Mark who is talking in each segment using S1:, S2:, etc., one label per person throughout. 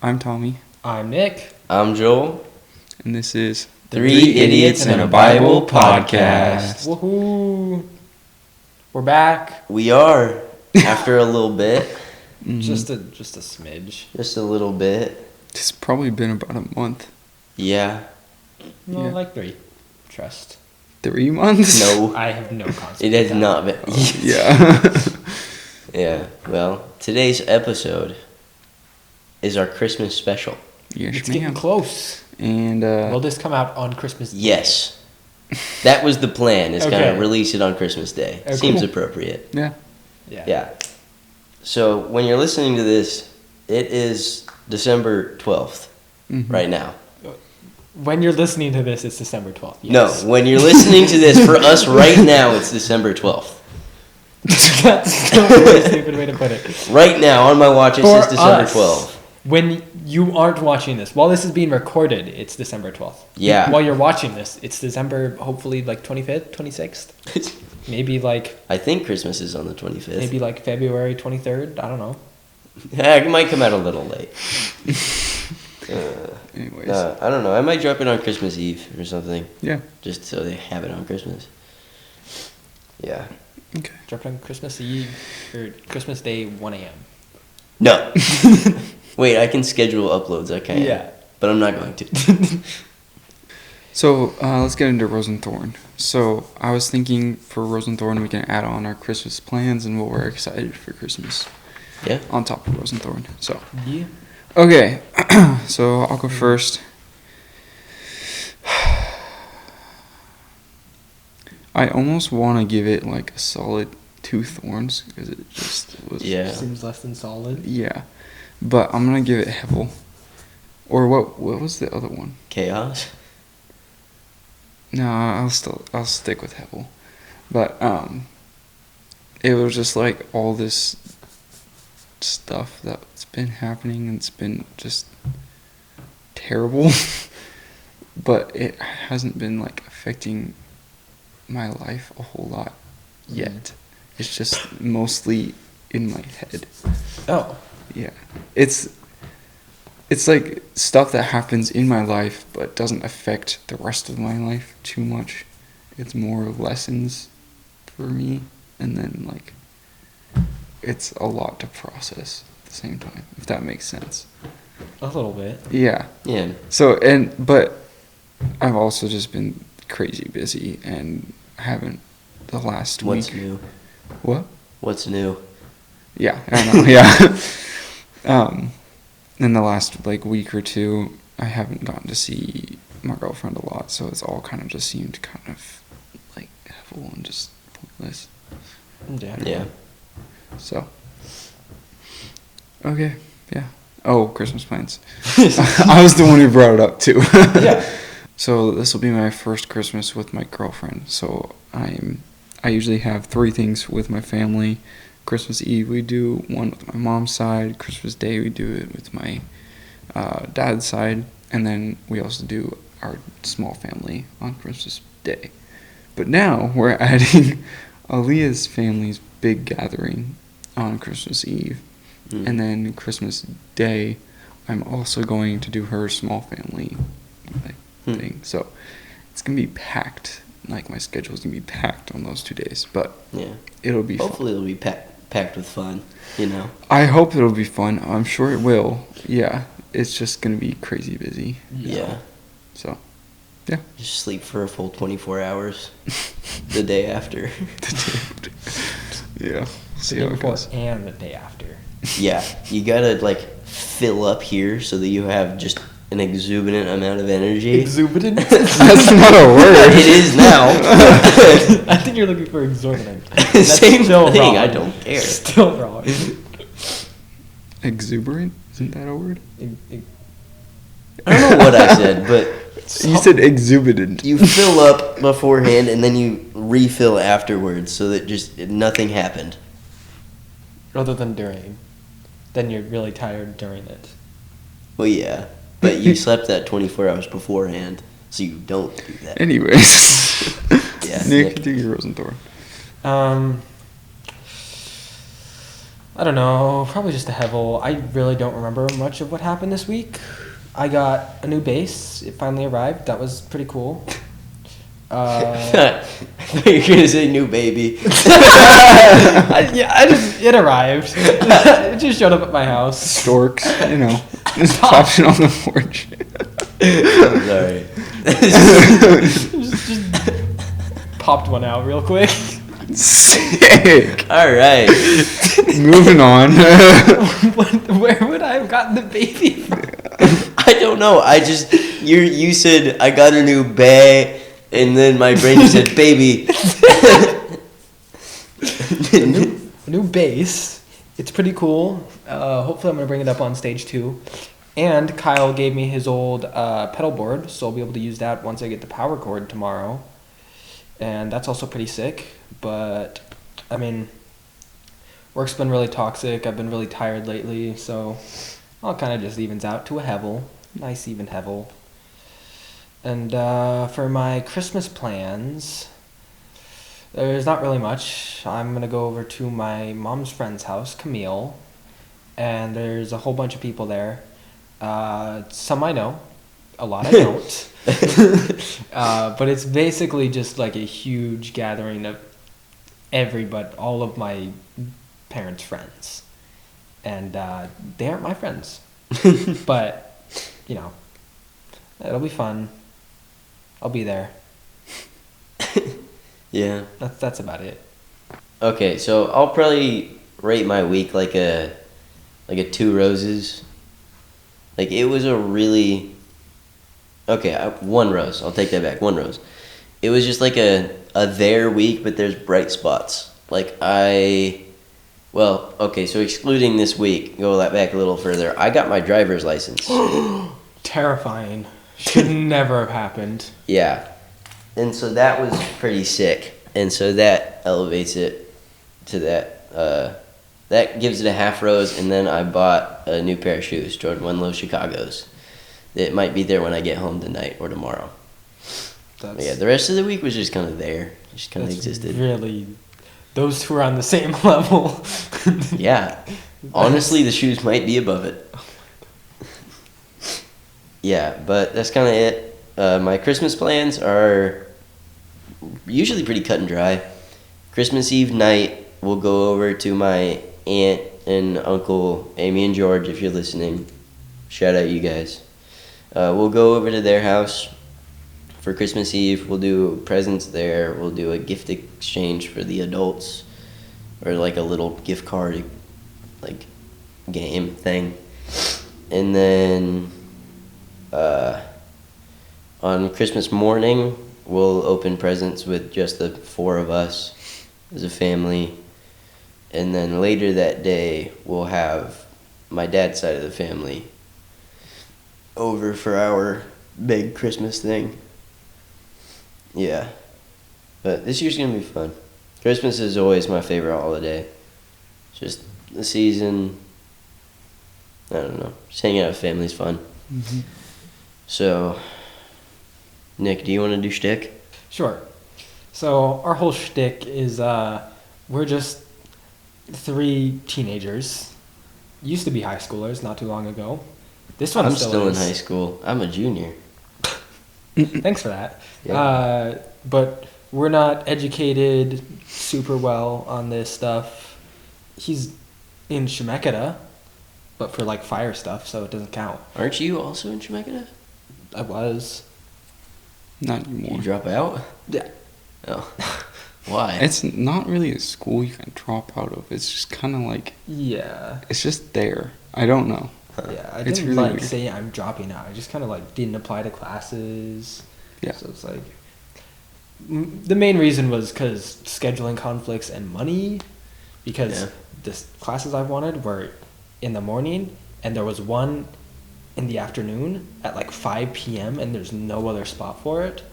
S1: I'm Tommy,
S2: I'm Nick.
S3: I'm Joel.
S1: and this is
S3: Three Idiots and a Bible Podcast.
S2: Woohoo! We're back.
S3: We are, after a little bit.
S2: Just a smidge.
S3: Just a little bit.
S1: It's probably been about a month.
S3: Yeah.
S2: No,
S1: Yeah.
S2: like 3. Trust.
S1: 3 months?
S3: No.
S2: I have no concept.
S3: It has not been.
S1: Yeah.
S3: Yeah. Well, today's episode is our Christmas special.
S1: Yes,
S2: It's getting
S1: ma'am.
S2: close.
S1: And,
S2: Will this come out on Christmas Day?
S3: Yes. That was the plan, is kind
S2: Okay.
S3: of release it on Christmas Day.
S2: Okay.
S3: Seems appropriate.
S1: yeah.
S3: Yeah. So when you're listening to this, it is December 12th
S1: Mhm.
S3: right now.
S2: When you're listening to this, it's December 12th.
S3: No,
S2: Yes.
S3: when you're listening to this, for us right now, it's December 12th.
S2: That's still a very stupid way to put it.
S3: Right now, on my watch, it
S2: For
S3: says December
S2: us.
S3: 12th.
S2: When you aren't watching this, while this is being recorded, it's December 12th.
S3: Yeah.
S2: While you're watching this, it's December, hopefully, like 25th, 26th? Maybe like
S3: I think Christmas is on the 25th.
S2: Maybe like February 23rd. I don't know.
S3: It might come out a little late.
S1: Anyways.
S3: I don't know. I might drop it on Christmas Eve or something,
S1: Yeah.
S3: just so they have it on Christmas. Yeah.
S1: Okay.
S2: Drop it on Christmas Eve or Christmas Day, 1 a.m.
S3: No. Wait, I can schedule uploads. I can.
S2: Yeah.
S3: But I'm not going to.
S1: So, let's get into Rose and Thorn. So, I was thinking for Rose and Thorn, we can add on our Christmas plans and what we're excited for Christmas
S3: Yeah.
S1: on top of Rose and Thorn. So,
S2: Yeah.
S1: okay. So, I'll go first. I almost want to give it like a solid 2 thorns because it just was.
S3: Yeah.
S2: Seems less than solid.
S1: Yeah. But I'm going to give it Hevel. Or what was the other one?
S3: Chaos.
S1: No, I'll stick with Hevel. But it was just like all this stuff that's been happening and it's been just terrible. But it hasn't been like affecting my life a whole lot yet. It's just mostly in my head.
S2: Oh.
S1: Yeah. It's like stuff that happens in my life but doesn't affect the rest of my life too much. It's more lessons for me, and then like it's a lot to process at the same time, if that makes sense.
S2: A little bit.
S1: Yeah.
S3: Yeah.
S1: So but I've also just been crazy busy and haven't the last
S3: What's
S1: week.
S3: new?
S1: What?
S3: What's new?
S1: Yeah, I know. Yeah. In the last like week or two, I haven't gotten to see my girlfriend a lot, so it's all kind of just seemed kind of like heavy and just pointless.
S2: Yeah.
S3: Yeah.
S1: So. Okay. Yeah. Oh, Christmas plans. I was the one who brought it up too.
S2: Yeah.
S1: So this will be my first Christmas with my girlfriend. So I usually have 3 things with my family. Christmas Eve we do one with my mom's side. Christmas Day we do it with my dad's side, and then we also do our small family on Christmas Day. But now we're adding Aaliyah's family's big gathering on Christmas Eve, and then Christmas Day I'm also going to do her small family thing. So it's gonna be packed. Like my schedule's gonna be packed on those 2 days, but
S3: Yeah.
S1: it'll be
S3: Hopefully it'll be packed with fun, you know.
S1: I hope it'll be fun. I'm sure it will. Yeah, it's just gonna be crazy busy.
S3: Yeah.
S1: So, yeah.
S3: Just sleep for a full 24 hours the day after.
S1: Yeah.
S2: The
S1: See
S2: day
S1: how it
S2: before
S1: goes.
S2: and the day after.
S3: Yeah, you gotta like fill up here so that you have just an exuberant amount of energy.
S2: Exuberant?
S1: That's not a word.
S3: It is now.
S2: I think you're looking for exorbitant.
S3: Same
S2: still
S3: thing.
S2: wrong.
S3: I don't care.
S2: Still wrong.
S1: Exuberant? Isn't that a word?
S3: I don't know what I said, but
S1: You said exuberant.
S3: you fill up beforehand and then you refill afterwards, so that just nothing happened.
S2: Rather than during. Then you're really tired during it.
S3: Well, yeah, but you slept that 24 hours beforehand, so you don't do that.
S1: Anyways.
S3: Yeah,
S1: Nick,
S3: Nick.
S1: do your Rosenthorn.
S2: I don't know, probably just a hevel. I really don't remember much of what happened this week. I got a new bass. It finally arrived. That was pretty cool.
S3: I thought you were gonna say new baby.
S2: It arrived. It just showed up at my house.
S1: Storks, just popping on the porch.
S3: I'm sorry.
S2: just popped one out real quick.
S1: Sick.
S3: All right.
S1: Moving on.
S2: Where would I have gotten the baby from?
S3: I don't know. You said I got a new bae, and then my brain said baby.
S2: A new bass. It's pretty cool. Hopefully, I'm gonna bring it up on stage 2. And Kyle gave me his old pedal board, so I'll be able to use that once I get the power cord tomorrow. And that's also pretty sick. But I mean, work's been really toxic. I've been really tired lately, so all kind of just evens out to a hevel. Nice even hevel. And for my Christmas plans, there's not really much. I'm going to go over to my mom's friend's house, Camille, and there's a whole bunch of people there. Some I know, a lot I don't. But it's basically just like a huge gathering of everybody, all of my parents' friends. And they aren't my friends. But, it'll be fun. I'll be there.
S3: Yeah.
S2: That's about it.
S3: Okay, so I'll probably rate my week like a 2 roses. Like it was a really 1 rose. I'll take that back. 1 rose. It was just like a there week, but there's bright spots. So excluding this week, go back a little further. I got my driver's license.
S2: Terrifying. Should never have happened.
S3: Yeah. And so that was pretty sick. And so that elevates it to that. That gives it a half rose. And then I bought a new pair of shoes, Jordan 1 Low Chicago's. It might be there when I get home tonight or tomorrow. But yeah, the rest of the week was just kind of there. Just kind of existed.
S2: Really, those two are on the same level.
S3: Yeah. Honestly, the shoes might be above it. Yeah, but that's kind of it. My Christmas plans are usually pretty cut and dry. Christmas Eve night, we'll go over to my aunt and uncle, Amy and George, if you're listening. Shout out you guys. We'll go over to their house for Christmas Eve. We'll do presents there. We'll do a gift exchange for the adults, or like a little gift card, like game thing. And then on Christmas morning, we'll open presents with just the 4 of us as a family. And then later that day, we'll have my dad's side of the family over for our big Christmas thing. Yeah. But this year's going to be fun. Christmas is always my favorite holiday. Just the season. I don't know. Just hanging out with family's fun.
S1: Mm-hmm.
S3: So, Nick, do you want to do shtick?
S2: Sure. So our whole shtick is we're just 3 teenagers. Used to be high schoolers not too long ago. This one
S3: I'm
S2: still
S3: in
S2: is.
S3: high school. I'm a junior.
S2: Thanks for that.
S3: Yeah.
S2: But we're not educated super well on this stuff. He's in Shemeketa, but for like fire stuff, so it doesn't count.
S3: Aren't you also in Shemeketa?
S2: I was.
S1: Not
S3: You
S1: anymore.
S3: drop out?
S2: Yeah.
S3: Oh. Why?
S1: It's not really a school you can drop out of. It's just kind of like,
S2: Yeah.
S1: it's just there. I don't know.
S2: Yeah. I
S1: It's
S2: didn't
S1: really
S2: like
S1: weird.
S2: say I'm dropping out. I just kind of like didn't apply to classes.
S1: Yeah.
S2: So it's like the main reason was because scheduling conflicts and money. Because
S3: Yeah.
S2: the classes I wanted were in the morning, and there was one in the afternoon at like 5 p.m. and there's no other spot for it,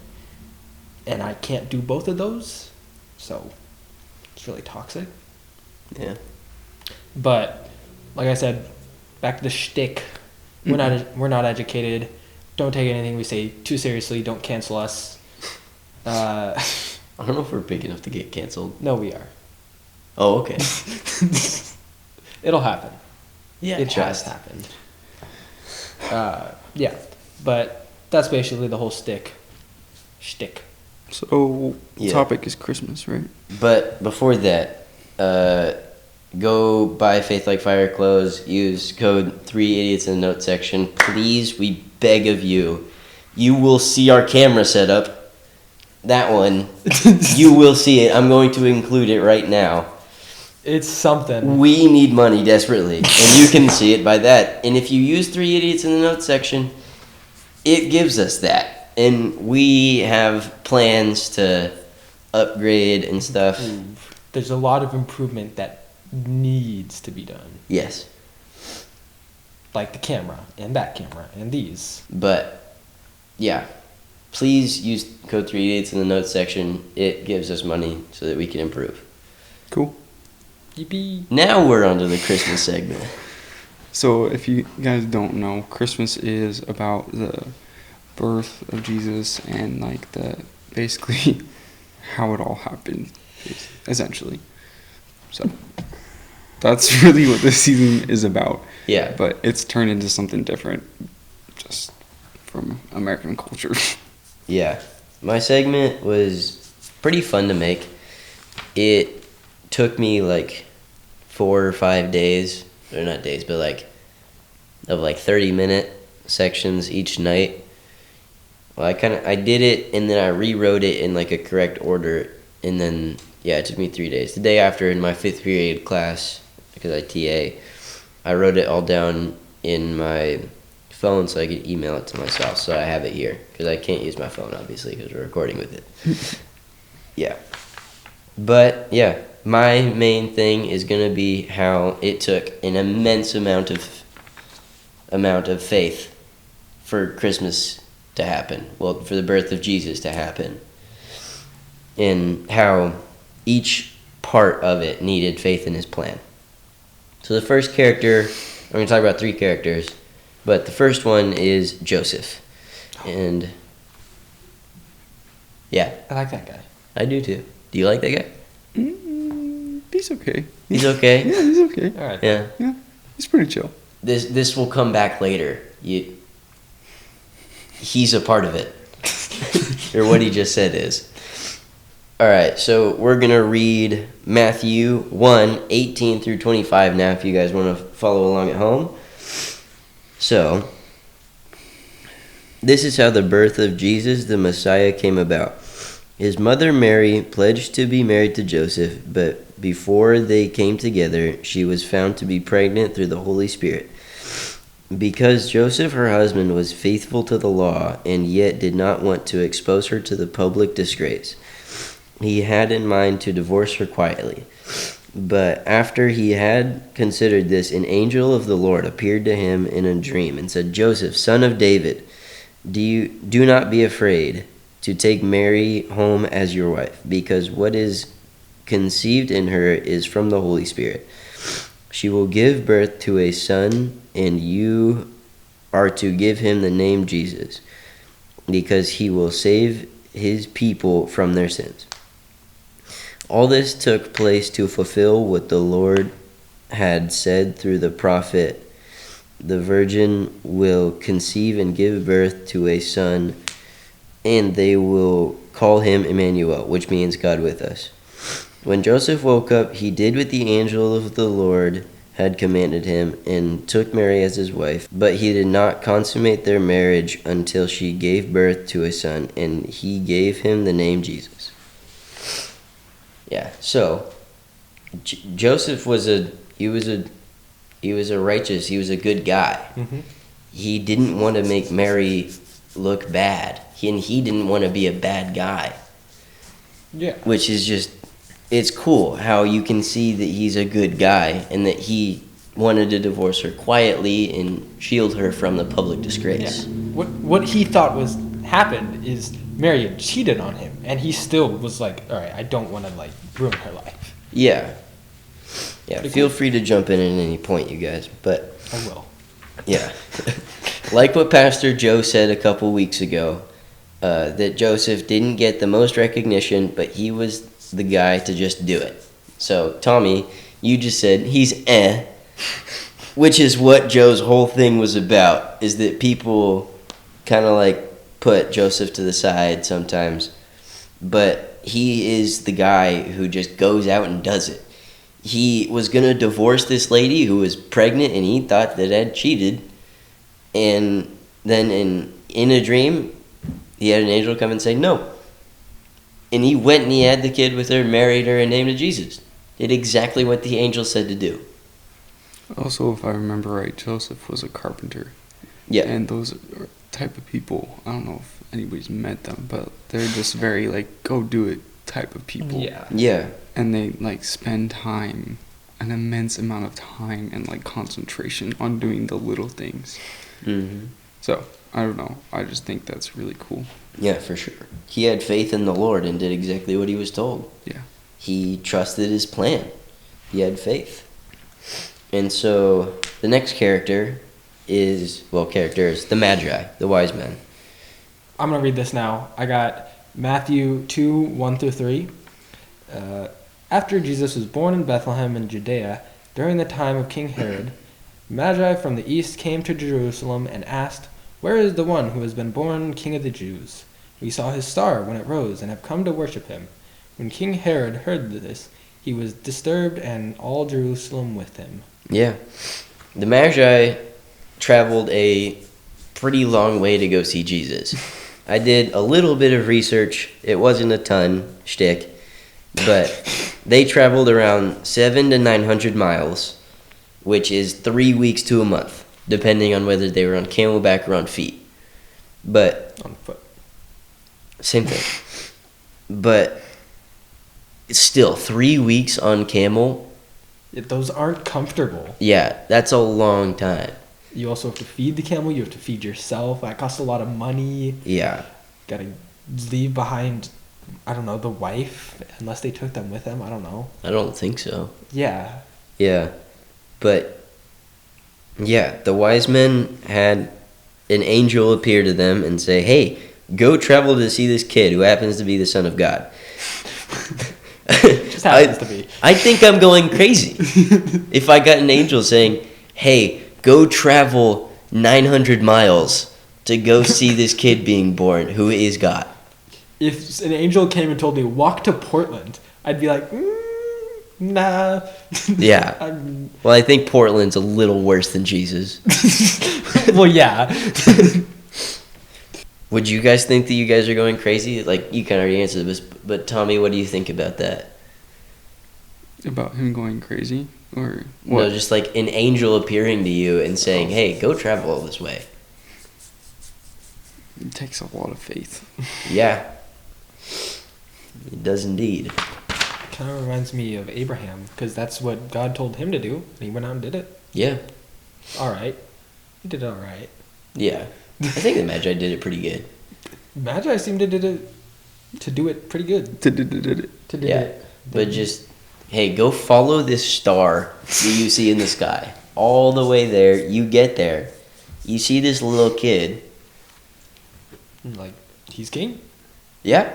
S2: and I can't do both of those, so it's really toxic.
S3: Yeah.
S2: But like I said, back to the shtick. We're not educated. Don't take anything we say too seriously. Don't cancel us.
S3: I don't know if we're big enough to get canceled.
S2: No, we are.
S3: Oh, okay.
S2: It'll happen.
S3: Yeah,
S2: It has happened. Yeah, but that's basically the whole shtick.
S1: So,
S3: Yeah.
S1: topic is Christmas, right?
S3: But before that, go buy Faith Like Fire clothes. Use code 3idiots in the note section. Please, we beg of you. You will see our camera setup. That one. You will see it. I'm going to include it right now.
S2: It's something.
S3: We need money desperately. And you can see it by that. And if you use 3 idiots in the note section, it gives us that. And we have plans to upgrade and stuff.
S2: There's a lot of improvement that needs to be done.
S3: Yes.
S2: Like the camera, and that camera, and these.
S3: But, yeah. Please use code 3 idiots in the notes section. It gives us money so that we can improve.
S1: Cool.
S2: Yippee.
S3: Now we're on to the Christmas segment.
S1: So, if you guys don't know, Christmas is about the birth of Jesus and like the basically how it all happened, essentially. So, that's really what this season is about.
S3: Yeah.
S1: But it's turned into something different, just from American culture.
S3: Yeah. My segment was pretty fun to make. It took me like 4 or 5 days, or not days, but like 30-minute sections each night. Well, I did it and then I rewrote it in like a correct order, and then it took me 3 days. The day after in my 5th grade class, because I TA, I wrote it all down in my phone so I could email it to myself. So I have it here because I can't use my phone obviously because we're recording with it. Yeah. But yeah, my main thing is going to be how it took an immense amount of faith for Christmas to happen. Well, for the birth of Jesus to happen. And how each part of it needed faith in his plan. So the first character, I'm going to talk about 3 characters, but the first one is Joseph. And yeah,
S2: I like that guy.
S3: I do too. Do you like that guy?
S1: He's okay.
S3: He's okay?
S1: Yeah, he's okay.
S2: All right.
S3: Yeah.
S1: Yeah, he's pretty chill.
S3: This will come back later. He's a part of it. Or what he just said is. Alright, so we're going to read Matthew 1:18 through 25 now if you guys want to follow along at home. So, this is how the birth of Jesus the Messiah came about. His mother Mary pledged to be married to Joseph, but before they came together, she was found to be pregnant through the Holy Spirit. Because Joseph, her husband, was faithful to the law and yet did not want to expose her to the public disgrace, he had in mind to divorce her quietly. But after he had considered this, an angel of the Lord appeared to him in a dream and said, "Joseph, son of David, do not be afraid to take Mary home as your wife, because what is conceived in her is from the Holy Spirit. She will give birth to a son, and you are to give him the name Jesus, because he will save his people from their sins." All this took place to fulfill what the Lord had said through the prophet, "The virgin will conceive and give birth to a son, and they will call him Emmanuel," which means God with us. When Joseph woke up, he did what the angel of the Lord had commanded him and took Mary as his wife. But he did not consummate their marriage until she gave birth to a son, and he gave him the name Jesus. Yeah, so Joseph was a righteous, he was a good guy.
S2: Mm-hmm.
S3: He didn't want to make Mary look bad. He didn't want to be a bad guy.
S2: Yeah.
S3: Which is just, it's cool how you can see that he's a good guy and that he wanted to divorce her quietly and shield her from the public disgrace.
S2: Yeah. What he thought was happened is Mary had cheated on him, and he still was like, all right, I don't want to like ruin her life.
S3: Yeah. Yeah,
S2: Pretty
S3: feel
S2: cool.
S3: free to jump in at any point, you guys. But,
S2: I will.
S3: yeah. Like what Pastor Joe said a couple weeks ago, that Joseph didn't get the most recognition, but he was the guy to just do it. So, Tommy, you just said he's Which is what Joe's whole thing was about, is that people kind of like put Joseph to the side sometimes, but he is the guy who just goes out and does it. He was going to divorce this lady who was pregnant, and he thought that Ed cheated, and then in a dream, he had an angel come and say no. And he went and he had the kid with her, married her, and named it Jesus. Did exactly what the angel said to do.
S1: Also, if I remember right, Joseph was a carpenter.
S3: Yeah.
S1: And those are type of people, I don't know if anybody's met them, but they're just very, like, go do it type of people.
S2: Yeah.
S3: Yeah.
S1: And they, like, spend time, an immense amount of time and, like, concentration on doing the little things.
S3: Mm-hmm.
S1: So, I don't know. I just think that's really cool.
S3: Yeah, for sure. He had faith in the Lord and did exactly what he was told.
S1: Yeah.
S3: He trusted his plan. He had faith. And so the next characters, the Magi, the wise men.
S2: I'm going to read this now. I got Matthew 2, 1 through 3. After Jesus was born in Bethlehem in Judea, during the time of King Herod, Magi from the east came to Jerusalem and asked, "Where is the one who has been born King of the Jews? We saw his star when it rose and have come to worship him." When King Herod heard this, he was disturbed, and all Jerusalem with him.
S3: Yeah. The Magi traveled a pretty long way to go see Jesus. I did a little bit of research. It wasn't a ton, shtick, but they traveled around 700 to 900 miles, which is 3 weeks to a month, depending on whether they were on camelback or on feet. But
S2: On foot.
S3: same thing. But it's still 3 weeks on camel.
S2: Those aren't comfortable.
S3: Yeah, that's a long time.
S2: You also have to feed the camel. You have to feed yourself. That costs a lot of money.
S3: Yeah.
S2: Gotta leave behind, I don't know, the wife, unless they took them with them. I don't know.
S3: I don't think so.
S2: Yeah.
S3: Yeah. But yeah, the wise men had an angel appear to them and say, "Hey, go travel to see this kid who happens to be the Son of God."
S2: Just happens to be.
S3: I think I'm going crazy if I got an angel saying, "Hey, go travel 900 miles to go see this kid being born who is God."
S2: If an angel came and told me, "Walk to Portland," I'd be like, nah.
S3: Yeah.
S2: I'm-
S3: Well, I think Portland's a little worse than Jesus.
S2: well, yeah.
S3: Would you guys think that you guys are going crazy? Like, you kind of already answered this, but Tommy, what do you think about that?
S1: About him going crazy? Or
S3: No,
S1: what?
S3: just like an angel appearing to you and saying, "Hey, go travel all this way."
S1: It takes a lot of faith.
S3: Yeah. It does indeed.
S2: Kind of reminds me of Abraham, because that's what God told him to do, and he went out and did it.
S3: Yeah.
S2: All right. He did all right.
S3: Yeah. I think the Magi did it pretty good.
S2: Magi seemed to do it pretty good. To do
S3: Yeah.
S2: it.
S3: But just, hey, go follow this star that you see in the sky. All the way there, you get there. You see this little kid.
S2: Like, he's king.
S3: Yeah.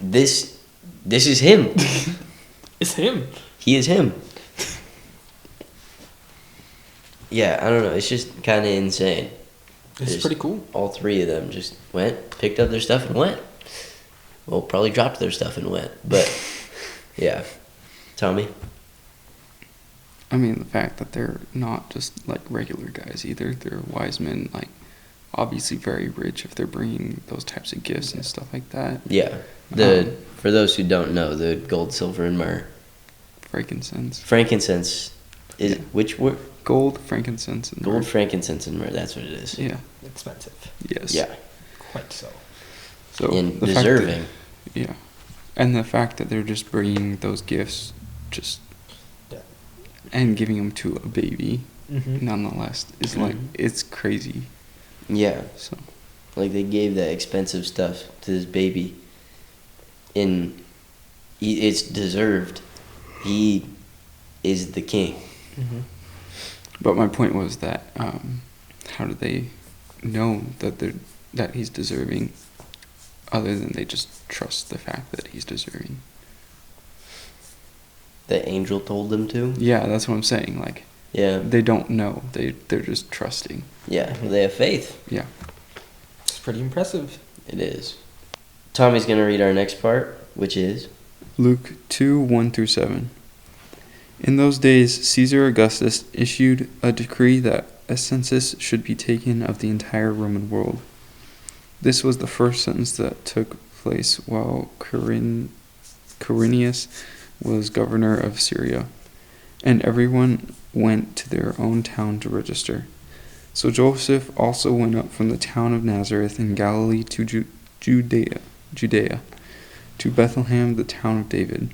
S3: This is him.
S2: It's him.
S3: He is him. Yeah, I don't know. It's just kind of insane.
S2: It's
S3: There's-
S2: pretty cool.
S3: All three of them just went, picked up their stuff, and went. Well, probably dropped their stuff and went. But, yeah. Tommy?
S1: I mean, the fact that they're not just like regular guys either. They're wise men, like obviously very rich if they're bringing those types of gifts and stuff like that.
S3: Yeah. For those who don't know, the gold, silver, and myrrh.
S1: Frankincense.
S3: Frankincense is,
S1: Yeah.
S3: which word?
S1: Gold, frankincense, and
S3: Gold,
S1: myrrh.
S3: frankincense, and myrrh. That's what it is.
S1: Yeah.
S2: Expensive.
S1: Yes.
S3: Yeah.
S2: Quite so.
S1: So
S3: And
S1: the fact that-
S3: deserving.
S1: yeah. And the fact that they're just bringing those gifts, just
S2: Yeah.
S1: and giving them to a baby,
S2: Mm-hmm.
S1: nonetheless, is like
S3: Mhm.
S1: it's crazy.
S3: Yeah.
S1: So
S3: Like, they gave that expensive stuff to this baby. And it's deserved. He is the king.
S2: Mm-hmm.
S1: but my point was that how do they know that he's deserving, other than they just trust the fact that he's deserving?
S3: The angel told them to.
S1: Yeah, that's what I'm saying. Like,
S3: Yeah.
S1: They don't know. They're just trusting.
S3: Yeah. They have faith.
S1: Yeah.
S2: It's pretty impressive.
S3: It is. Tommy's going to read our next part, which is
S1: Luke 2:1-7. In those days, Caesar Augustus issued a decree that a census should be taken of the entire Roman world. This was the first census that took place while Quirinius was governor of Syria, and everyone went to their own town to register. So Joseph also went up from the town of Nazareth in Galilee to Judea, to Bethlehem, the town of David,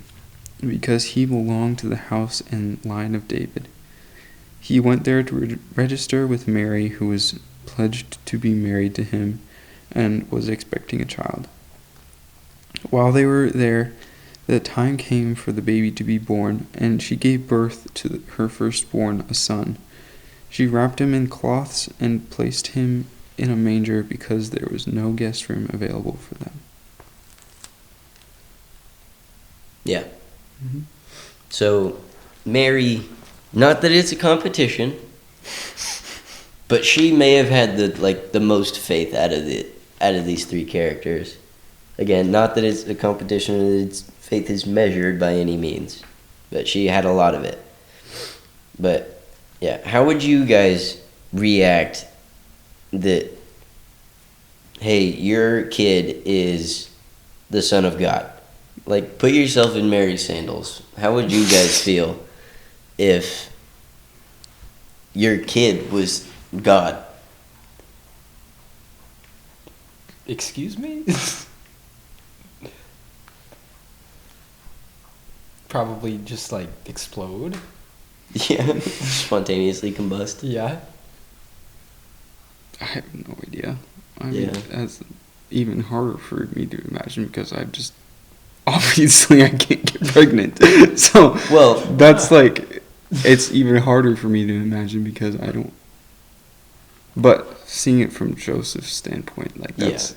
S1: because he belonged to the house and line of David. He went there to register with Mary, who was pledged to be married to him and was expecting a child. While they were there, the time came for the baby to be born, and she gave birth to her firstborn, a son. She wrapped him in cloths and placed him in a manger because there was no guest room available for them.
S3: Yeah. So, Mary, not that it's a competition, but she may have had the most faith out of these three characters. Again, not that it's a competition, its faith is measured by any means, but she had a lot of it. But yeah, how would you guys react that, hey, your kid is the Son of God? Like, put yourself in Mary's sandals. How would you guys feel if your kid was God?
S2: Excuse me? Probably just like explode.
S3: Yeah, spontaneously combust.
S2: Yeah.
S1: I have no idea. I mean,
S3: Yeah.
S1: that's even harder for me to imagine because obviously I can't get pregnant. So
S3: Well,
S1: that's like, it's even harder for me to imagine because I don't. But seeing it from Joseph's standpoint, like that's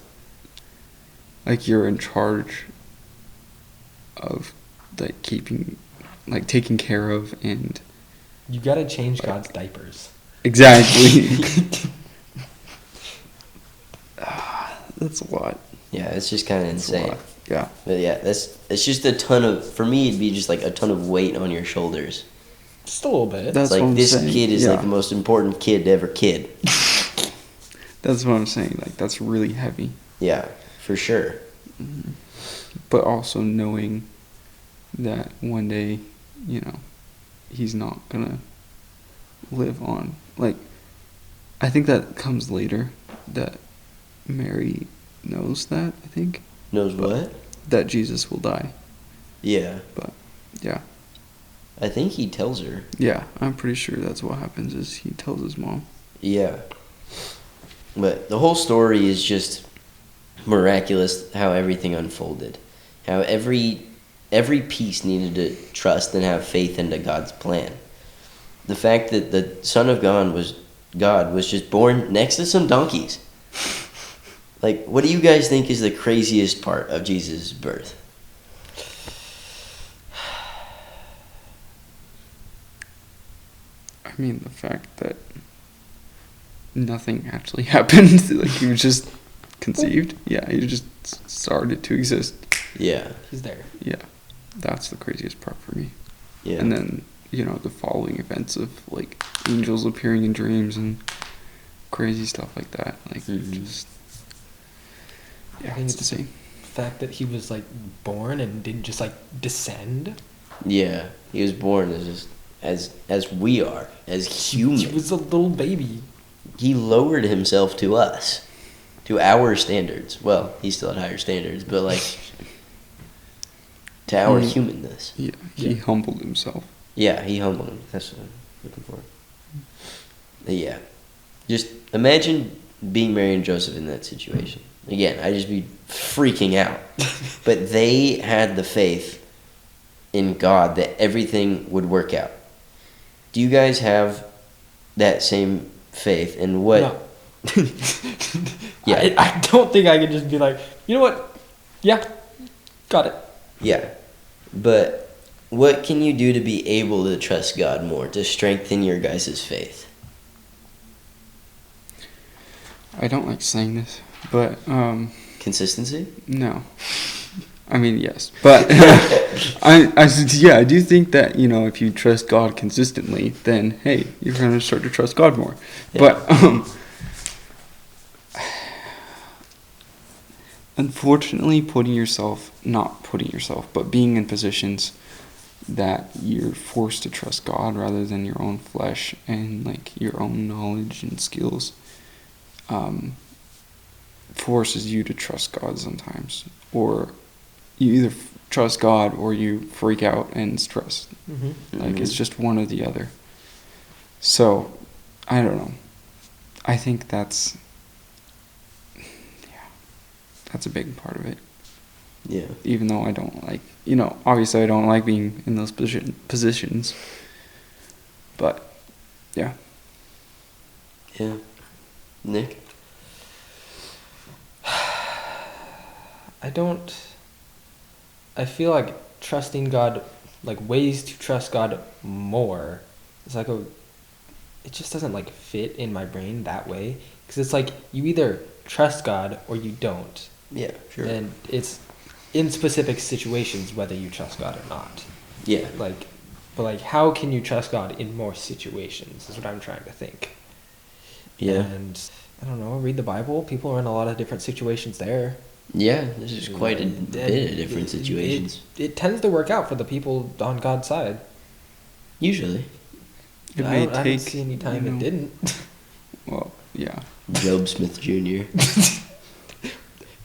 S1: like you're in charge of taking care of and
S2: You gotta change God's diapers.
S1: exactly. That's a lot.
S3: yeah, it's just kind of
S1: That's a
S3: insane.
S1: lot. Yeah.
S3: But yeah, it's just a ton of, for me, it'd be just like a ton of weight on your shoulders.
S2: Just a little bit.
S1: That's
S3: It's
S1: what
S3: like
S1: I'm
S3: this
S1: saying.
S3: kid is
S1: Yeah.
S3: like the most important kid to ever kid.
S1: That's what I'm saying. Like that's really heavy.
S3: Yeah, for sure.
S1: But also knowing that one day, he's not gonna live on. Like, I think that comes later. That Mary knows that. I think
S3: Knows what?
S1: that Jesus will die.
S3: Yeah,
S1: Yeah.
S3: I think he tells her.
S1: Yeah, I'm pretty sure that's what happens. Is he tells his mom.
S3: Yeah. But the whole story is just miraculous how everything unfolded. How every piece needed to trust and have faith into God's plan. The fact that the Son of God was just born next to some donkeys. Like, what do you guys think is the craziest part of Jesus' birth?
S1: I mean, the fact that nothing actually happened. Like he was just conceived. Yeah, he just started to exist.
S3: Yeah.
S2: He's there.
S1: Yeah, that's the craziest part for me.
S3: Yeah.
S1: And then the following events of like angels appearing in dreams and crazy stuff like that. Like just
S2: I
S1: yeah,
S2: think
S1: it's
S2: it's
S1: insane.
S2: the fact that he was like born and didn't just like descend.
S3: Yeah. He was born as we are, as
S2: He
S3: humans.
S2: was a little baby.
S3: He lowered himself to us, to our standards. Well, he still had higher standards, but like to our
S1: He-
S3: humanness.
S1: Yeah, he humbled himself.
S3: Yeah, he humbled him. That's what I'm looking for. But yeah, just imagine being Mary and Joseph in that situation. Again, I'd just be freaking out. But they had the faith in God that everything would work out. Do you guys have that same faith in what?
S2: No.
S3: Yeah.
S2: I don't think I could just be like, you know what? Yeah, got it.
S3: Yeah, but what can you do to be able to trust God more, to strengthen your guys' faith?
S1: I don't like saying this, but
S3: Consistency?
S1: no. I mean, yes, but I do think that, you know, if you trust God consistently, then hey, you're gonna start to trust God more.
S3: Yeah.
S1: But unfortunately, not putting yourself, but being in positions that you're forced to trust God rather than your own flesh and like your own knowledge and skills, forces you to trust God sometimes, or you either trust God or you freak out and stress. Like it's just one or the other. So I don't know. I think that's a big part of it.
S3: Yeah.
S1: Even though I don't like, you know, obviously I don't like being in those positions. But yeah.
S3: Yeah. Nick?
S2: I feel like trusting God, like ways to trust God more, it's like it just doesn't like fit in my brain that way. Because it's like you either trust God or you don't.
S3: Yeah, sure.
S2: And it's in specific situations whether you trust God or not.
S3: Yeah.
S2: But how can you trust God in more situations is what I'm trying to think.
S3: Yeah.
S2: And I don't know, read the Bible. People are in a lot of different situations there.
S3: Yeah, this is quite a bit of different situations.
S2: It tends to work out for the people on God's side.
S3: Usually.
S2: I don't see any time it didn't.
S1: Well, yeah.
S3: Job Smith Jr.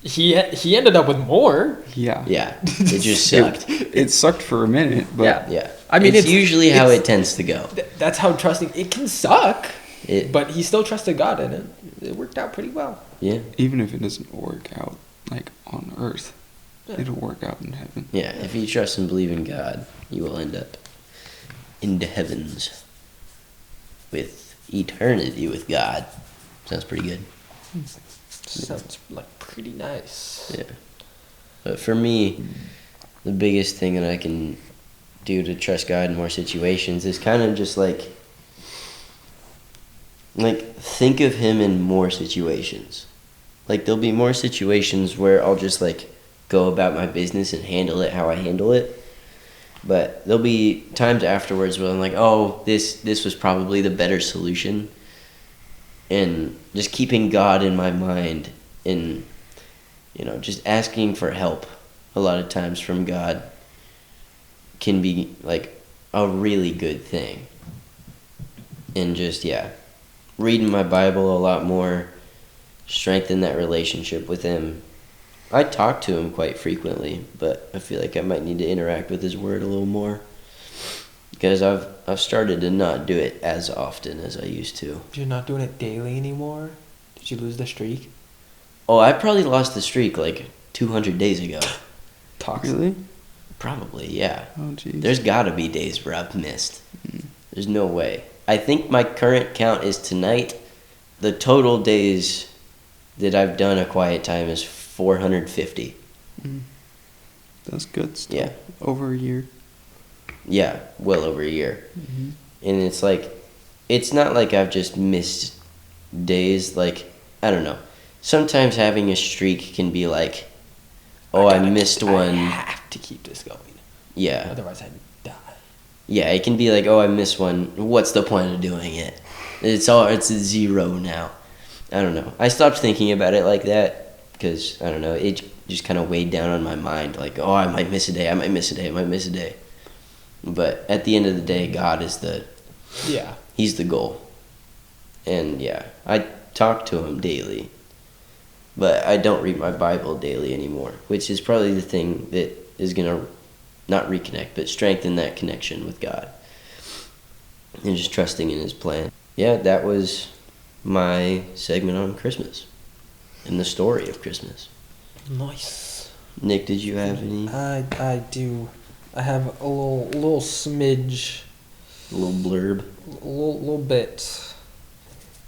S2: He ended up with more.
S1: Yeah.
S3: Yeah, it just sucked.
S1: It sucked for a minute, but
S3: Yeah.
S2: I mean,
S3: it's usually how it tends to go.
S2: That's how trusting it can suck.
S3: It,
S2: But he still trusted God, and it worked out pretty well.
S3: yeah.
S1: even if it doesn't work out like on earth,
S2: Yeah.
S1: it'll work out in heaven.
S3: Yeah, if you trust and believe in God, you will end up in the heavens with eternity with God. Sounds pretty good.
S2: Sounds like pretty nice.
S3: Yeah. But for me, the biggest thing that I can do to trust God in more situations is kind of just like think of him in more situations. Like there'll be more situations where I'll just like go about my business and handle it how I handle it. But there'll be times afterwards where I'm like, oh, this was probably the better solution. And just keeping God in my mind and, you know, just asking for help a lot of times from God can be like a really good thing. And just, yeah, reading my Bible a lot more, strengthen that relationship with him. I talk to him quite frequently, but I feel like I might need to interact with his word a little more. Because I've started to not do it as often as I used to.
S2: You're not doing it daily anymore? Did you lose the streak?
S3: Oh, I probably lost the streak like 200 days ago.
S2: Toxic.
S1: Really?
S3: Probably, yeah.
S1: Oh, jeez.
S3: There's gotta be days where I've missed. There's no way. I think my current count is tonight. The total days that I've done a quiet time is 450.
S1: That's good stuff.
S3: Yeah.
S1: Over a year.
S3: Yeah, well over a year.
S1: Mm-hmm.
S3: And it's like, it's not like I've just missed days. Like, I don't know. Sometimes having a streak can be like, oh, I missed one.
S2: I have to keep this going.
S3: Yeah.
S2: Otherwise I'd die.
S3: Yeah, it can be like, oh, I missed one. What's the point of doing it? It's a zero now. I don't know. I stopped thinking about it like that because, I don't know, it just kind of weighed down on my mind. Like, oh, I might miss a day, I might miss a day, I might miss a day. But at the end of the day, God is He's the goal. And yeah, I talk to him daily. But I don't read my Bible daily anymore, which is probably the thing that is going to not reconnect, but strengthen that connection with God. And just trusting in his plan. Yeah, that was my segment on Christmas and the story of Christmas.
S2: Nice.
S3: Nick, did you have any?
S2: I do. I have a little smidge.
S3: A little blurb?
S2: A little bit.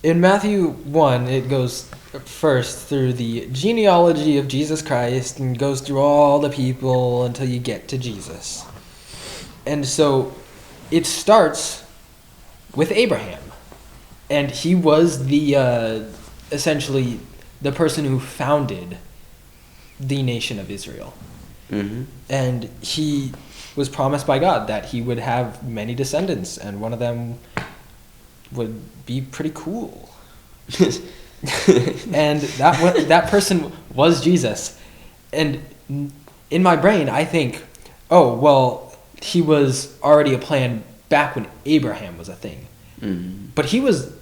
S2: In Matthew 1, it goes first through the genealogy of Jesus Christ and goes through all the people until you get to Jesus. And so it starts with Abraham. And he was the essentially the person who founded the nation of Israel.
S3: Mm-hmm.
S2: And he was promised by God that he would have many descendants, and one of them would be pretty cool. And that person was Jesus. And in my brain, I think, oh, well, he was already a plan back when Abraham was a thing.
S3: Mm-hmm.
S2: But he was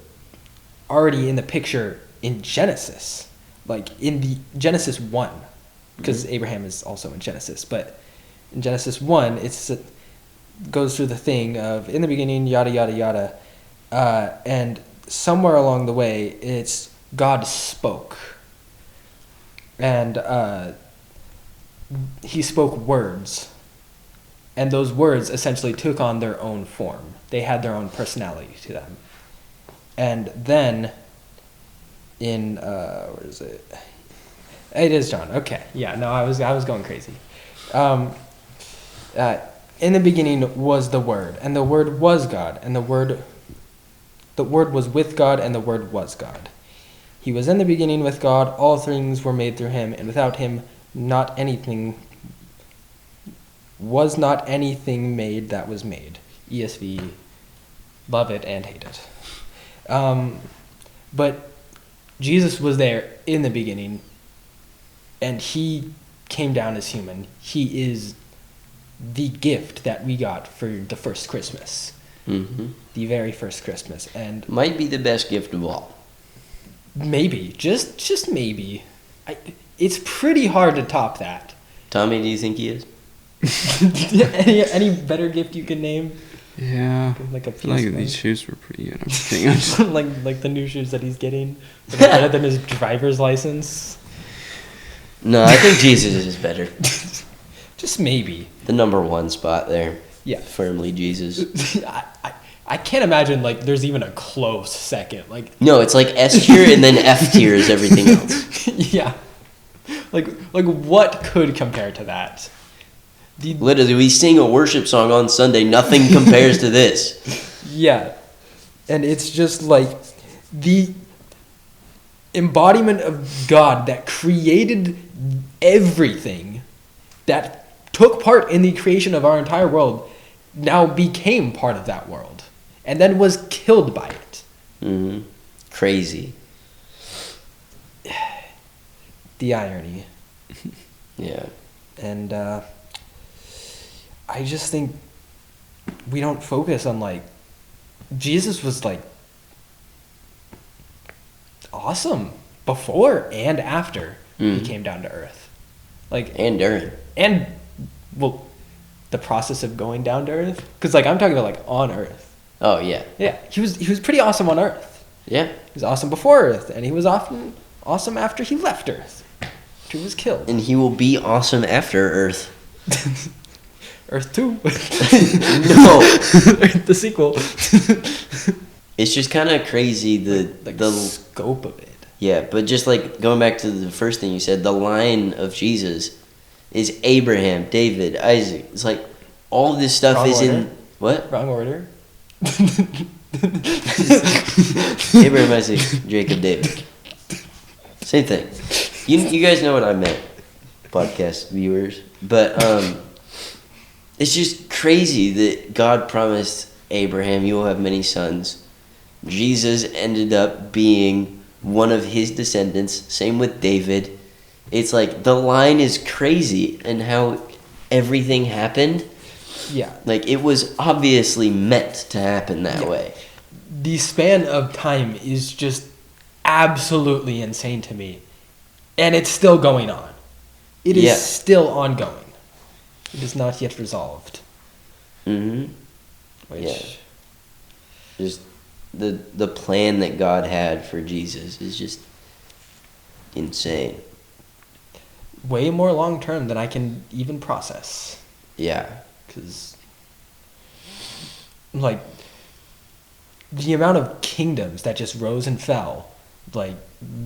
S2: already in the picture in Genesis, like in the Genesis 1, because Abraham is also in Genesis. But in Genesis 1, it goes through the thing of in the beginning, yada, yada, yada. And somewhere along the way, it's God spoke. And he spoke words. And those words essentially took on their own form. They had their own personality to them. And then in where is it? It is John. Okay. Yeah, no, I was going crazy. In the beginning was the Word, and the Word was God, and the Word was with God, and the Word was God. He was in the beginning with God. All things were made through him, and without him was not anything made that was made. ESV, love it and hate it. But Jesus was there in the beginning, and he came down as human. He is the gift that we got for the first Christmas.
S3: Mm-hmm.
S2: The very first Christmas. And
S3: Might be the best gift of all.
S2: maybe, just maybe, it's pretty hard to top that.
S3: Tommy, do you think he is?
S2: any better gift you can name?
S1: Yeah.
S2: Like a
S1: I feel like
S2: PS5?
S1: these shoes were pretty good. I'm just-
S2: like the new shoes that he's getting, are they better than his driver's license.
S3: No, I think Jesus is better.
S2: Just maybe.
S3: The number one spot there.
S2: Yeah.
S3: Firmly Jesus.
S2: I can't imagine like there's even a close second. Like
S3: No, it's like S tier and then F tier is everything else.
S2: yeah. Like what could compare to that?
S3: Literally, we sing a worship song on Sunday. Nothing compares to this.
S2: Yeah. And it's just like the embodiment of God that created everything, that took part in the creation of our entire world, now became part of that world and then was killed by it.
S3: Mm-hmm. Crazy.
S2: The irony.
S3: Yeah.
S2: And I just think we don't focus on like Jesus was like awesome before and after he came down to earth. Like
S3: And during.
S2: and well the process of going down to earth, cuz like I'm talking about like on earth.
S3: Oh, yeah.
S2: Yeah, he was pretty awesome on earth.
S3: Yeah.
S2: He was awesome before earth, and he was often awesome after he left earth. He was killed.
S3: And he will be awesome after Earth.
S2: Earth 2.
S3: No.
S2: The sequel.
S3: It's just kind of crazy
S2: the scope of it.
S3: Yeah, but just like going back to the first thing you said, the line of Jesus is Abraham, David, Isaac. It's like all this stuff
S2: Wrong
S3: is
S2: order.
S3: in what?
S2: Wrong order.
S3: Abraham, Isaac, Jacob, David. Same thing. You guys know what I meant, podcast viewers. But it's just crazy that God promised Abraham, you will have many sons. Jesus ended up being one of his descendants. Same with David. It's like the line is crazy and how everything happened.
S2: Yeah.
S3: Like it was obviously meant to happen that
S2: Yeah.
S3: way.
S2: The span of time is just absolutely insane to me. And it's still going on. It is
S3: Yeah.
S2: still ongoing. It is not yet resolved.
S3: Mm-hmm.
S2: Which,
S3: Yeah. Just the plan that God had for Jesus is just insane.
S2: way more long term than I can even process.
S3: Yeah.
S2: Because, like, the amount of kingdoms that just rose and fell, like,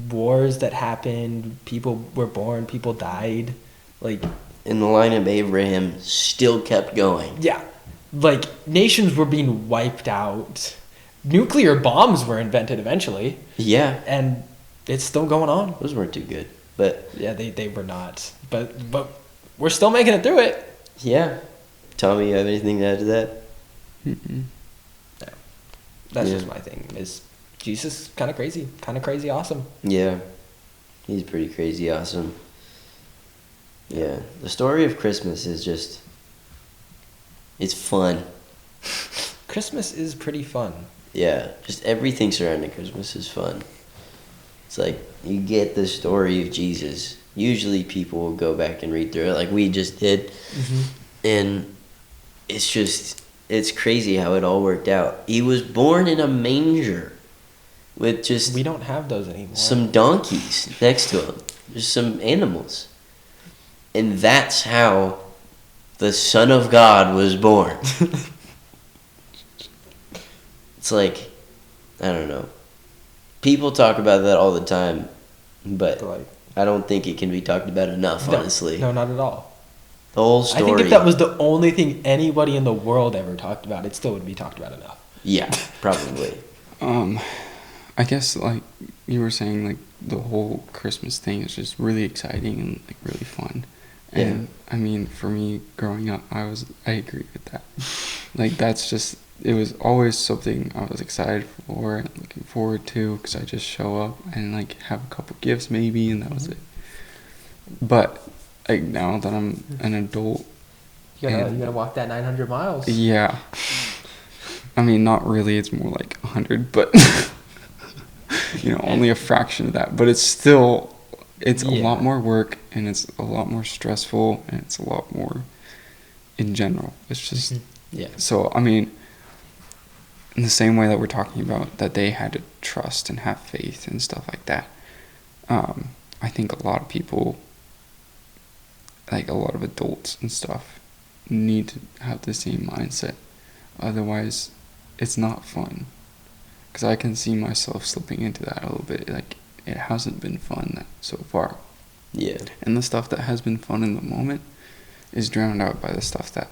S2: wars that happened, people were born, people died, like,
S3: And the line of Abraham still kept going.
S2: yeah. like nations were being wiped out. Nuclear bombs were invented eventually,
S3: Yeah,
S2: and it's still going on.
S3: those weren't too good, but
S2: Yeah, they were not. But we're still making it through it.
S3: yeah. Tommy, you have anything to add to that?
S1: Mm-mm.
S2: That's
S3: Yeah.
S2: just my thing. Is Jesus kind of crazy awesome.
S3: Yeah, he's pretty crazy awesome. Yeah, the story of Christmas is just, it's fun.
S2: Christmas is pretty fun.
S3: Yeah, just everything surrounding Christmas is fun. It's like you get the story of Jesus. Usually people will go back and read through it like we just did. And it's crazy how it all worked out. He was born in a manger with just
S2: We don't have those anymore.
S3: some donkeys next to him. Just some animals. And that's how the Son of God was born. It's like, I don't know. People talk about that all the time, but
S2: Like,
S3: I don't think it can be talked about enough, honestly.
S2: No, not at all.
S3: The whole story.
S2: I think if that was the only thing anybody in the world ever talked about, it still would be talked about enough.
S3: Yeah, probably.
S1: I guess like you were saying, like the whole Christmas thing is just really exciting and like really fun. And I mean, for me growing up, I agree with that. Like that's just, it was always something I was excited for and looking forward to, because I just show up and like have a couple gifts maybe, and that was it. But like now that I'm an adult,
S2: You gotta walk that 900 miles.
S1: yeah. I mean, not really. It's more like 100, but only a fraction of that. But it's still, it's a lot more work, and it's a lot more stressful, and it's a lot more in general. It's just,
S3: Yeah.
S1: so, I mean, in the same way that we're talking about that they had to trust and have faith and stuff like that, I think a lot of people, like a lot of adults and stuff, need to have the same mindset. Otherwise, it's not fun. Because I can see myself slipping into that a little bit. Like, it hasn't been fun so far.
S3: Yeah.
S1: And the stuff that has been fun in the moment is drowned out by the stuff that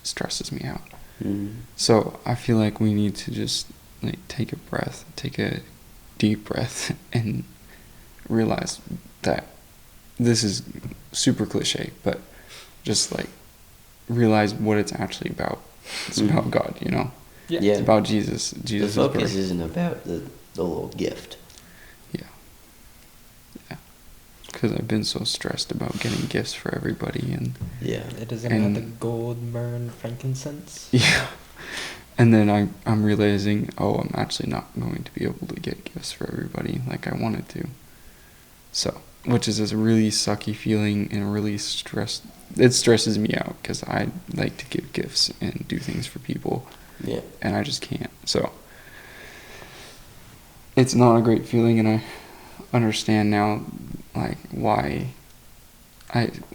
S1: stresses me out.
S3: Mm.
S1: So I feel like we need to just like take a deep breath, and realize that this is super cliche, but just like realize what it's actually about. It's about God,
S2: Yeah.
S3: Yeah.
S1: It's about Jesus.
S3: The
S1: Jesus'
S3: focus
S1: birth.
S3: isn't about the little gift.
S1: Because I've been so stressed about getting gifts for everybody, and
S3: Yeah.
S2: It doesn't have the
S1: And-
S2: gold, myrrh, frankincense.
S1: yeah. And then I'm realizing, I'm actually not going to be able to get gifts for everybody like I wanted to. So, which is a really sucky feeling and really it stresses me out, because I like to give gifts and do things for people,
S3: Yeah.
S1: and I just can't. So, it's not a great feeling, and I understand now, like, why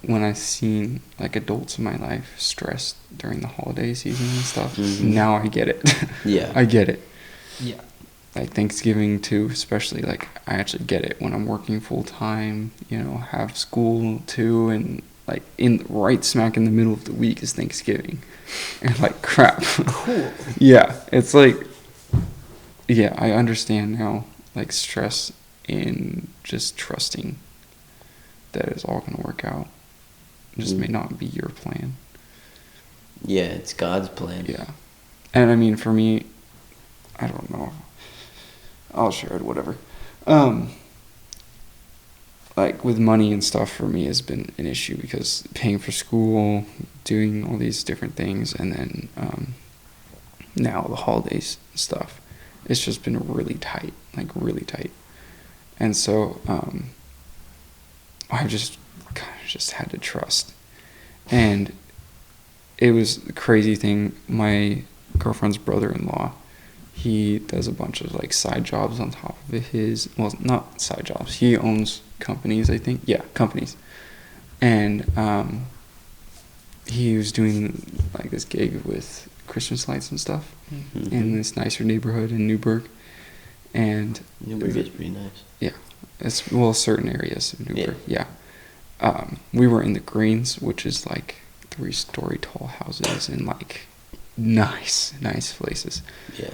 S1: when I seen like adults in my life stressed during the holiday season and stuff, now I get it.
S3: Yeah.
S1: I get it.
S2: Yeah.
S1: Like Thanksgiving too, especially, like I actually get it when I'm working full time, have school too, and like right smack in the middle of the week is Thanksgiving. And like crap.
S2: Cool.
S1: Yeah, it's like, yeah, I understand now, like stress in just trusting that it's all going to work out. It just may not be your plan.
S3: Yeah, it's God's plan.
S1: Yeah. And I mean, for me, I don't know. I'll share it, whatever. Like with money and stuff, for me has been an issue, because paying for school, doing all these different things, and then now the holidays and stuff, it's just been really tight, like really tight. And so I just kind of just had to trust. And it was a crazy thing. My girlfriend's brother-in-law, he does a bunch of like side jobs on top of his, well, not side jobs, he owns companies, I think. Yeah, companies. And he was doing like this gig with Christmas lights and stuff in this nicer neighborhood in Newburgh. And
S3: Newburgh is pretty nice.
S1: yeah, it's, well, certain areas of Newburgh. Yeah. We were in the Greens, which is like 3-story tall houses and like nice places.
S3: Yeah.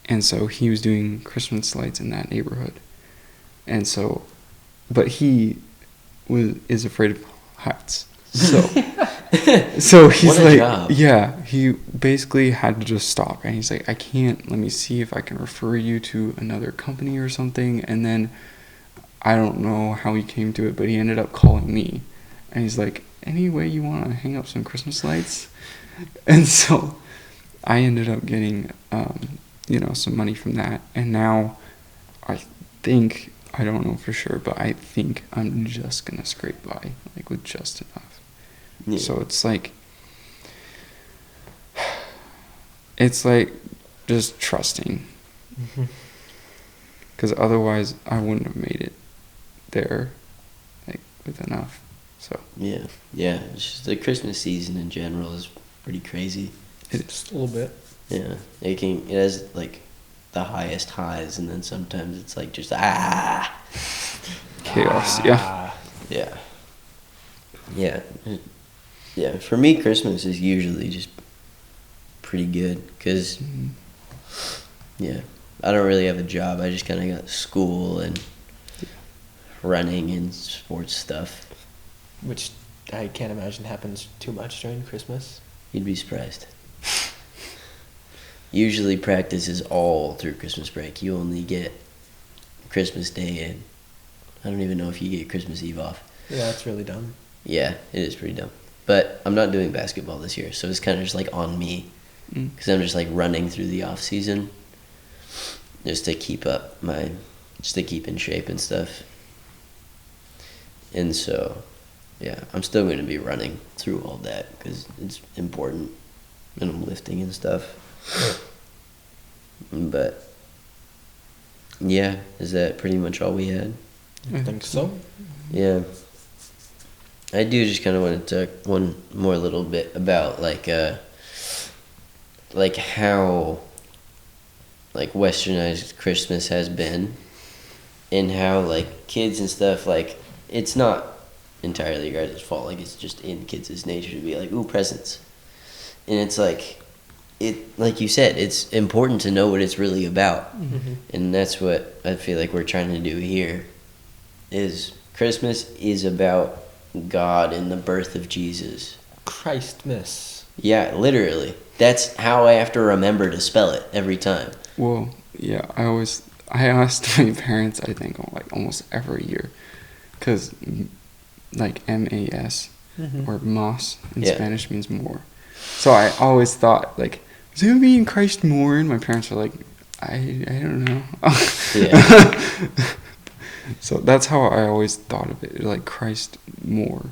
S1: And so he was doing Christmas lights in that neighborhood, and so, but he is afraid of heights. So, so he's
S3: What a
S1: like,
S3: job.
S1: yeah, he basically had to just stop, and he's like, I can't. Let me see if I can refer you to another company or something, and then I don't know how he came to it, but he ended up calling me, and he's like, any way you want to hang up some Christmas lights? And so I ended up getting, some money from that. And now I think, I don't know for sure, but I think I'm just going to scrape by, like, with just enough.
S3: Yeah.
S1: So it's like just trusting. Because otherwise I wouldn't have made it there, like, with enough. So
S3: Yeah. It's just the Christmas season in general is pretty crazy.
S2: Just a little bit.
S3: Yeah, it has like the highest highs, and then sometimes it's like just
S1: chaos.
S2: Ah.
S3: Yeah. For me, Christmas is usually just pretty good because I don't really have a job. I just kind of got school and running and sports stuff.
S2: Which I can't imagine happens too much during Christmas.
S3: You'd be surprised. Usually practice is all through Christmas break. You only get Christmas Day and I don't even know if you get Christmas Eve off.
S2: Yeah, that's really dumb.
S3: Yeah, it is pretty dumb. But I'm not doing basketball this year, so it's kind of just like on me. Because I'm just like running through the off season just to keep in shape and stuff. And so, yeah, I'm still going to be running through all that because it's important and I'm lifting and stuff. But, yeah, is that pretty much all we had?
S2: I think so.
S3: Yeah. I do just kind of want to talk one more little bit about like how like westernized Christmas has been and how like kids and stuff, like it's not entirely your guys' fault, like it's just in kids' nature to be like, ooh, presents. And it's like you said, it's important to know what it's really about.
S2: Mm-hmm.
S3: And that's what I feel like we're trying to do here is Christmas is about God and the birth of Jesus.
S2: Christmas.
S3: Yeah, literally. That's how I have to remember to spell it every time.
S1: Well, yeah, I asked my parents, I think, like almost every year, because like MAS or mas in Spanish means more. So I always thought, like, is it mean Christ more? And my parents are like, I don't know.
S3: Yeah.
S1: So that's how I always thought of it, like Christ more.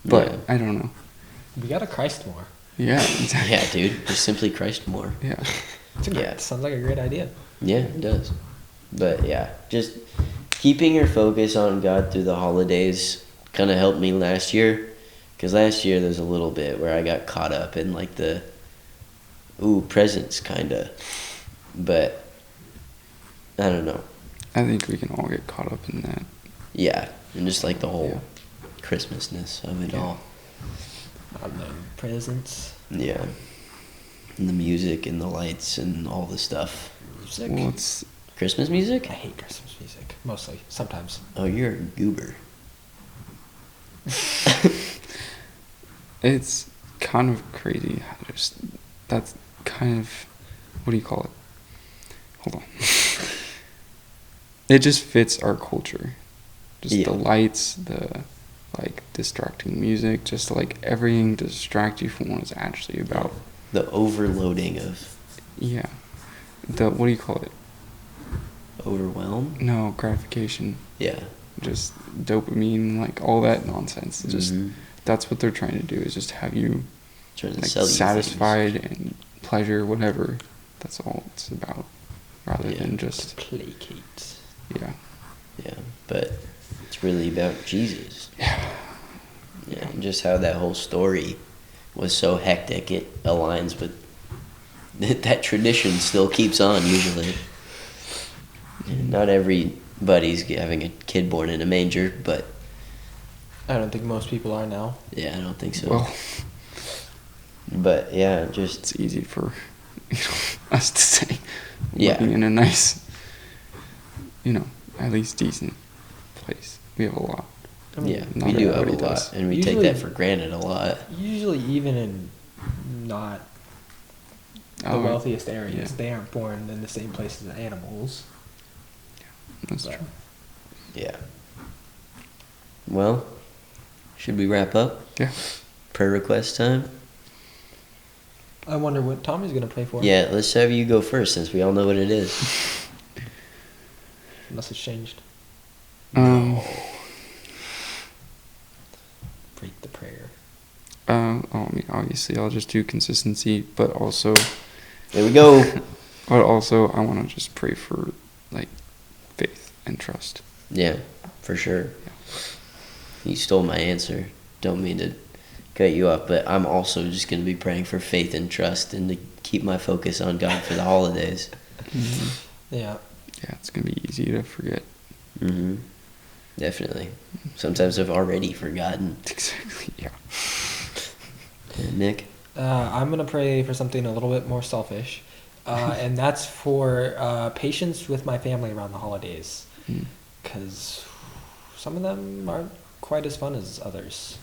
S1: But
S3: Yeah.
S1: I don't know.
S2: We got a Christ more.
S1: Yeah, exactly.
S3: Yeah, dude. Just simply Christ more.
S1: Yeah.
S3: Yeah.
S2: Sounds like a great idea.
S3: Yeah, it does. But yeah, just keeping your focus on God through the holidays kind of helped me last year. Because last year there's a little bit where I got caught up in like the, presents kind of. But I don't know.
S1: I think we can all get caught up in that.
S3: Yeah, and just like the whole Christmasness of it all.
S2: Presents.
S3: Yeah. And the music and the lights and all the stuff.
S2: Music.
S1: Well, it's
S3: Christmas music?
S2: I hate Christmas music. Mostly. Sometimes.
S3: Oh, you're a goober.
S1: It's kind of crazy. That's kind of, what do you call it? Hold on. It just fits our culture. Just the lights, the like distracting music, just like everything to distract you from what it's actually about.
S3: The overloading of
S1: Yeah. What do you call it?
S3: overwhelm?
S1: No, gratification.
S3: Yeah.
S1: Just dopamine, like all that nonsense. Just
S3: Mhm.
S1: that's what they're trying to do, is just have you
S3: Trying to
S1: like
S3: sell you
S1: satisfied and pleasure, whatever. That's all it's about, rather
S3: Yeah.
S1: than just
S2: Placate.
S1: yeah.
S3: Yeah, but it's really about Jesus.
S1: Yeah.
S3: Yeah, and just how that whole story was so hectic, it aligns with that tradition still keeps on usually. And not everybody's having a kid born in a manger, but
S2: I don't think most people are now.
S3: yeah, I don't think so.
S1: Well,
S3: But yeah, just
S1: It's easy for us to say.
S3: Yeah.
S1: Living in a nice, at least decent place. We have a lot.
S2: I mean,
S3: yeah,
S1: not
S3: we do have a
S1: everybody
S3: lot,
S1: does.
S3: and we
S2: Usually-
S3: take that for granted a lot.
S2: Usually, even in not the
S1: Oh,
S2: wealthiest areas,
S1: yeah.
S2: they aren't born in the same place as animals.
S1: That's
S2: But-
S1: true.
S3: Yeah. Well, should we wrap up?
S1: Yeah.
S3: Prayer request time?
S2: I wonder what Tommy's gonna pray for.
S3: Yeah, let's have you go first since we all know what it is.
S2: Unless it's changed. Break the prayer.
S1: Obviously, I'll just do consistency, but also,
S3: There we go.
S1: I want to just pray for like faith and trust.
S3: Yeah, for sure. You stole my answer. Don't mean to cut you off, but I'm also just going to be praying for faith and trust and to keep my focus on God for the holidays.
S2: Yeah.
S1: Yeah, it's gonna be easy to forget.
S3: Mm-hmm. Definitely. Sometimes I've already forgotten.
S1: Exactly. Yeah.
S3: Nick?
S2: I'm gonna pray for something a little bit more selfish, and that's for patience with my family around the holidays,
S1: Mm.
S2: because some of them aren't quite as fun as others.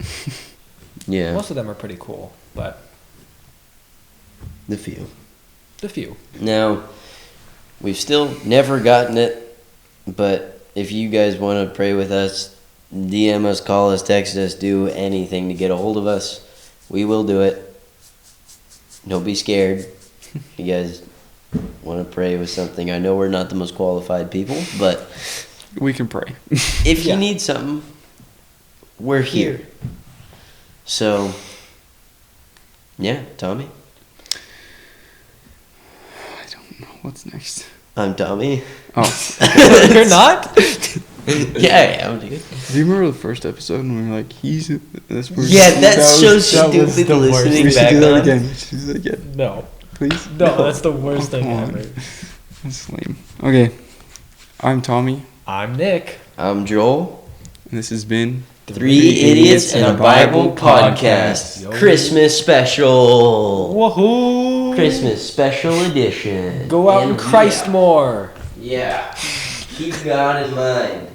S3: Yeah.
S2: Most of them are pretty cool, but
S3: The few.
S2: the few.
S3: Now, we've still never gotten it, but if you guys want to pray with us, DM us, call us, text us, do anything to get a hold of us. We will do it. Don't be scared. If you guys want to pray with something, I know we're not the most qualified people, but
S1: We can pray.
S3: if
S2: Yeah.
S3: you need something, we're here. So, yeah, Tommy.
S1: I don't know what's next.
S3: I'm Tommy.
S1: Oh,
S2: You're not?
S3: Yeah, I am, dude.
S1: do you remember the first episode when we were like, he's this person?
S3: Yeah, that's so
S2: that was
S3: stupid
S2: the worst.
S3: listening
S1: We should
S3: back
S1: do that
S3: on.
S1: again. We should do that again,
S2: No.
S1: please.
S2: No, that's the worst
S1: Oh,
S2: thing
S1: come on.
S2: ever.
S1: That's lame. Okay, I'm Tommy,
S2: I'm Nick.
S3: I'm Joel.
S1: and this has been
S3: Three Idiots and a Bible Podcast.
S2: Yo.
S3: Christmas special.
S2: Woohoo!
S3: Christmas special edition.
S2: Go out and Christ more.
S3: Yeah. Keep God in mind.